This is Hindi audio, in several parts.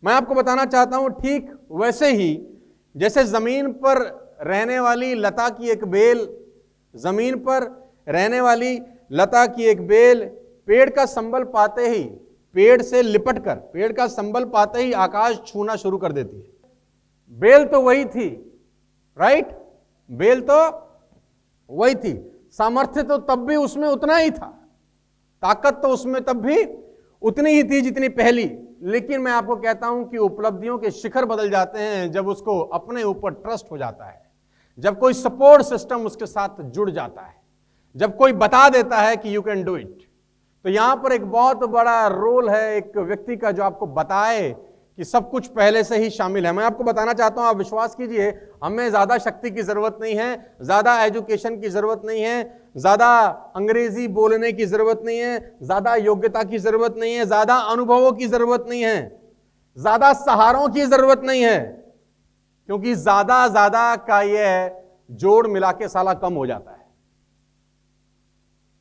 मैं आपको बताना चाहता हूं ठीक वैसे ही जैसे जमीन पर रहने वाली लता की एक बेल, जमीन पर रहने वाली लता की एक बेल पेड़ का संबल पाते ही, पेड़ से लिपट कर पेड़ का संबल पाते ही आकाश छूना शुरू कर देती है। बेल तो वही थी, राइट? बेल तो वही थी, सामर्थ्य तो तब भी उसमें उतना ही था, ताकत तो उसमें तब भी उतनी ही थी जितनी पहली। लेकिन मैं आपको कहता हूं कि उपलब्धियों के शिखर बदल जाते हैं जब उसको अपने ऊपर ट्रस्ट हो जाता है, जब कोई सपोर्ट सिस्टम उसके साथ जुड़ जाता है, जब कोई बता देता है कि यू कैन डू इट। तो यहां पर एक बहुत बड़ा रोल है एक व्यक्ति का जो आपको बताए कि सब कुछ पहले से ही शामिल है। मैं आपको बताना चाहता हूं, आप विश्वास कीजिए, हमें ज्यादा शक्ति की जरूरत नहीं है, ज्यादा एजुकेशन की जरूरत नहीं है, ज्यादा अंग्रेजी बोलने की जरूरत नहीं है, ज्यादा योग्यता की जरूरत नहीं है, ज्यादा अनुभवों की जरूरत नहीं है, ज्यादा सहारों की जरूरत नहीं है, क्योंकि ज्यादा का यह जोड़ मिला के साला कम हो जाता है।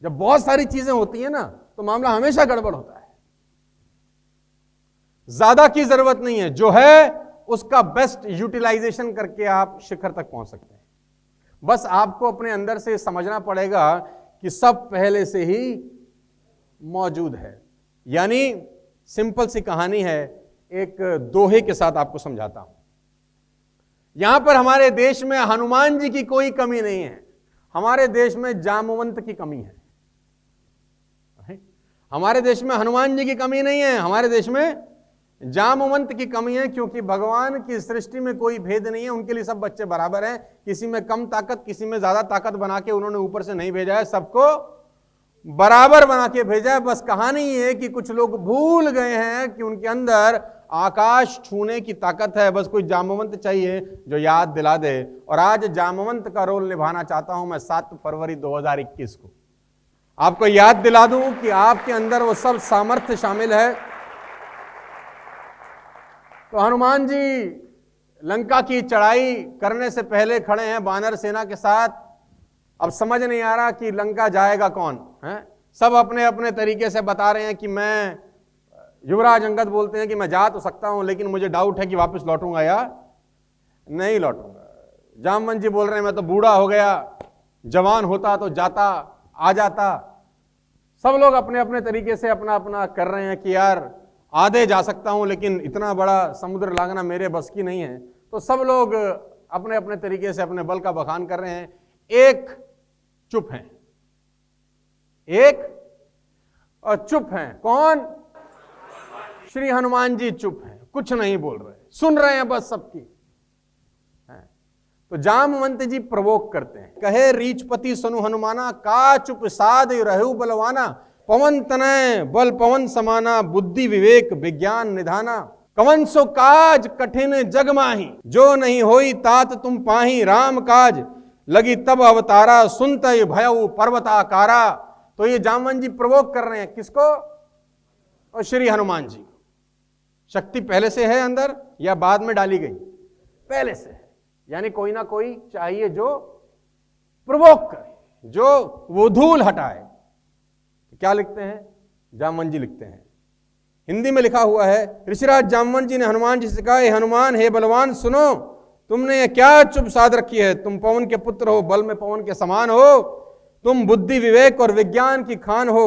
जब बहुत सारी चीजें होती है ना तो मामला हमेशा गड़बड़ होता है। ज्यादा की जरूरत नहीं है, जो है उसका बेस्ट यूटिलाइजेशन करके आप शिखर तक पहुंच सकते हैं। बस आपको अपने अंदर से समझना पड़ेगा कि सब पहले से ही मौजूद है। यानी सिंपल सी कहानी है, एक दोहे के साथ आपको समझाता हूं। यहां पर हमारे देश में हनुमान जी की कोई कमी नहीं है, हमारे देश में जामवंत की कमी है। हमारे देश में हनुमान जी की कमी नहीं है, हमारे देश में जामवंत की कमी है, क्योंकि भगवान की सृष्टि में कोई भेद नहीं है, उनके लिए सब बच्चे बराबर हैं। किसी में कम ताकत, किसी में ज्यादा ताकत बना के उन्होंने ऊपर से नहीं भेजा है, सबको बराबर बना के भेजा है। बस कहानी ये है कि कुछ लोग भूल गए हैं कि उनके अंदर आकाश छूने की ताकत है। बस कोई जामवंत चाहिए जो याद दिला दे। और आज जामवंत का रोल निभाना चाहता हूं मैं 7 फरवरी 2021 को आपको याद दिला दूं कि आपके अंदर वो सब सामर्थ्य शामिल है। तो हनुमान जी लंका की चढ़ाई करने से पहले खड़े हैं वानर सेना के साथ। अब समझ नहीं आ रहा कि लंका जाएगा कौन है। सब अपने अपने तरीके से बता रहे हैं कि मैं, युवराज अंगद बोलते हैं कि मैं जा तो सकता हूं लेकिन मुझे डाउट है कि वापस लौटूंगा या नहीं लौटूंगा। जामवंत जी बोल रहे हैं मैं तो बूढ़ा हो गया, जवान होता तो जाता आ जाता। सब लोग अपने अपने तरीके से अपना अपना कर रहे हैं कि यार आधे जा सकता हूं लेकिन इतना बड़ा समुद्र लांघना मेरे बस की नहीं है। तो सब लोग अपने अपने तरीके से अपने बल का बखान कर रहे हैं। एक चुप हैं, एक और चुप हैं। कौन? श्री हनुमान जी चुप हैं, कुछ नहीं बोल रहे, सुन रहे हैं बस सबकी। तो जामवंत जी प्रवोक करते हैं, कहे रीचपति सनु हनुमाना, का चुप साध रहु बलवाना, पवन तनय बल पवन समाना, बुद्धि विवेक विज्ञान निधाना, कवन सो काज कठिन जग माही, जो नहीं होई तात तुम पाही, राम काज लगी तब अवतारा, सुनत भयउ पर्वताकारा। तो ये जामवंत जी प्रवोक कर रहे हैं किसको? और श्री हनुमान जी को। शक्ति पहले से है अंदर या बाद में डाली गई? पहले से है। यानी कोई ना कोई चाहिए जो प्रवोक करे, जो वो धूल हटाए। क्या लिखते हैं? जामवंत जी लिखते हैं, हिंदी में लिखा हुआ है, ऋषिराज जामवंत जी ने हनुमान जी से कहा, हे हनुमान, हे बलवान, सुनो, तुमने ये क्या चुप साध रखी है? तुम पवन के पुत्र हो, बल में पवन के समान हो, तुम बुद्धि विवेक और विज्ञान की खान हो,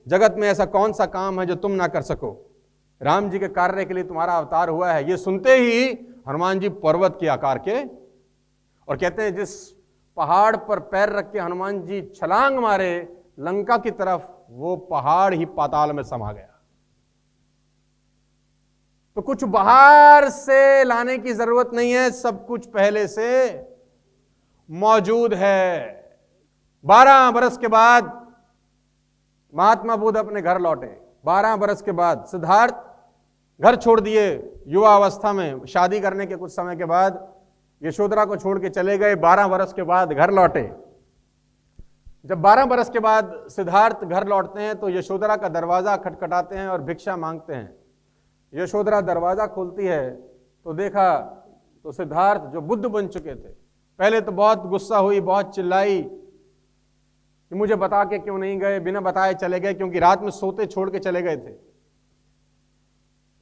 जगत में ऐसा कौन सा काम है जो तुम ना कर सको? राम जी के कार्य के लिए तुम्हारा अवतार हुआ है। ये सुनते ही हनुमान जी पर्वत के आकार के, और कहते हैं जिस पहाड़ पर पैर रख के हनुमान जी छलांग मारे लंका की तरफ, वो पहाड़ ही पाताल में समा गया। तो कुछ बाहर से लाने की जरूरत नहीं है, सब कुछ पहले से मौजूद है। 12 बरस के बाद महात्मा बुद्ध अपने घर लौटे। 12 बरस के बाद सिद्धार्थ घर छोड़ दिए, युवा अवस्था में शादी करने के कुछ समय के बाद यशोधरा को छोड़ के चले गए। 12 बरस के बाद घर लौटे। जब 12 बरस के बाद सिद्धार्थ घर लौटते हैं तो यशोधरा का दरवाजा खटखटाते हैं और भिक्षा मांगते हैं। यशोधरा दरवाजा खोलती है तो देखा तो सिद्धार्थ जो बुद्ध बन चुके थे, पहले तो बहुत गुस्सा हुई, बहुत चिल्लाई कि मुझे बता के क्यों नहीं गए, बिना बताए चले गए, क्योंकि रात में सोते छोड़ के चले गए थे।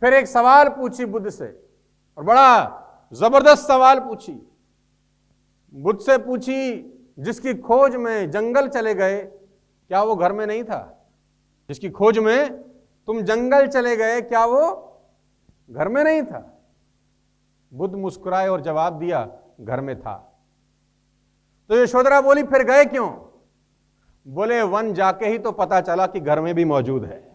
फिर एक सवाल पूछी बुद्ध से, और बड़ा जबरदस्त सवाल पूछी। बुद्ध से पूछी, जिसकी खोज में जंगल चले गए, क्या वो घर में नहीं था? जिसकी खोज में तुम जंगल चले गए, क्या वो घर में नहीं था? बुद्ध मुस्कुराए और जवाब दिया, घर में था। तो यशोधरा बोली, फिर गए क्यों? बोले, वन जाके ही तो पता चला कि घर में भी मौजूद है।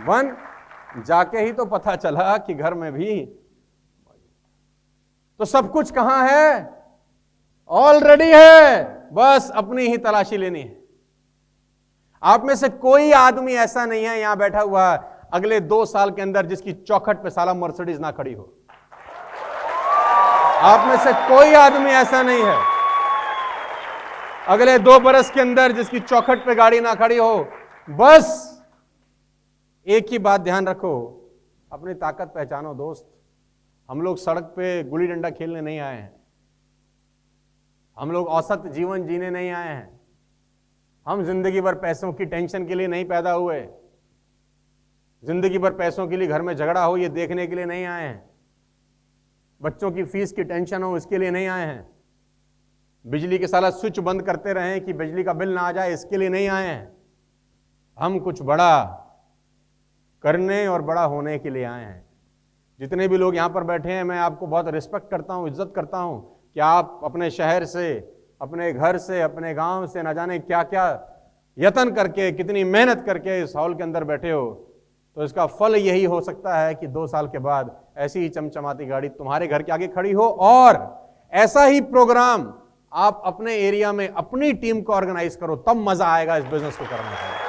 वन जाके ही तो पता चला कि घर में भी। तो सब कुछ कहां है? ऑलरेडी है, बस अपनी ही तलाशी लेनी है। आप में से कोई आदमी ऐसा नहीं है यहां बैठा हुआ अगले 2 साल के अंदर जिसकी चौखट पे साला मर्सिडीज ना खड़ी हो। आप में से कोई आदमी ऐसा नहीं है अगले 2 बरस के अंदर जिसकी चौखट पे गाड़ी ना खड़ी हो। बस एक ही बात ध्यान रखो, अपनी ताकत पहचानो दोस्त। हम लोग सड़क पे गुल्ली डंडा खेलने नहीं आए हैं, हम लोग औसत जीवन जीने नहीं आए हैं, हम जिंदगी भर पैसों की टेंशन के लिए नहीं पैदा हुए, जिंदगी भर पैसों के लिए घर में झगड़ा हो ये देखने के लिए नहीं आए हैं, बच्चों की फीस की टेंशन हो इसके लिए नहीं आए हैं, बिजली के साला स्विच बंद करते रहें कि बिजली का बिल ना आ जाए इसके लिए नहीं आए हैं। हम कुछ बड़ा करने और बड़ा होने के लिए आए हैं। जितने भी लोग यहां पर बैठे हैं, मैं आपको बहुत रिस्पेक्ट करता हूं, इज्जत करता हूं कि आप अपने शहर से, अपने घर से, अपने गांव से, ना जाने क्या क्या यत्न करके, कितनी मेहनत करके इस हॉल के अंदर बैठे हो। तो इसका फल यही हो सकता है कि 2 साल के बाद ऐसी ही चमचमाती गाड़ी तुम्हारे घर के आगे खड़ी हो, और ऐसा ही प्रोग्राम आप अपने एरिया में अपनी टीम को ऑर्गेनाइज करो, तब मजा आएगा इस बिजनेस को करने का।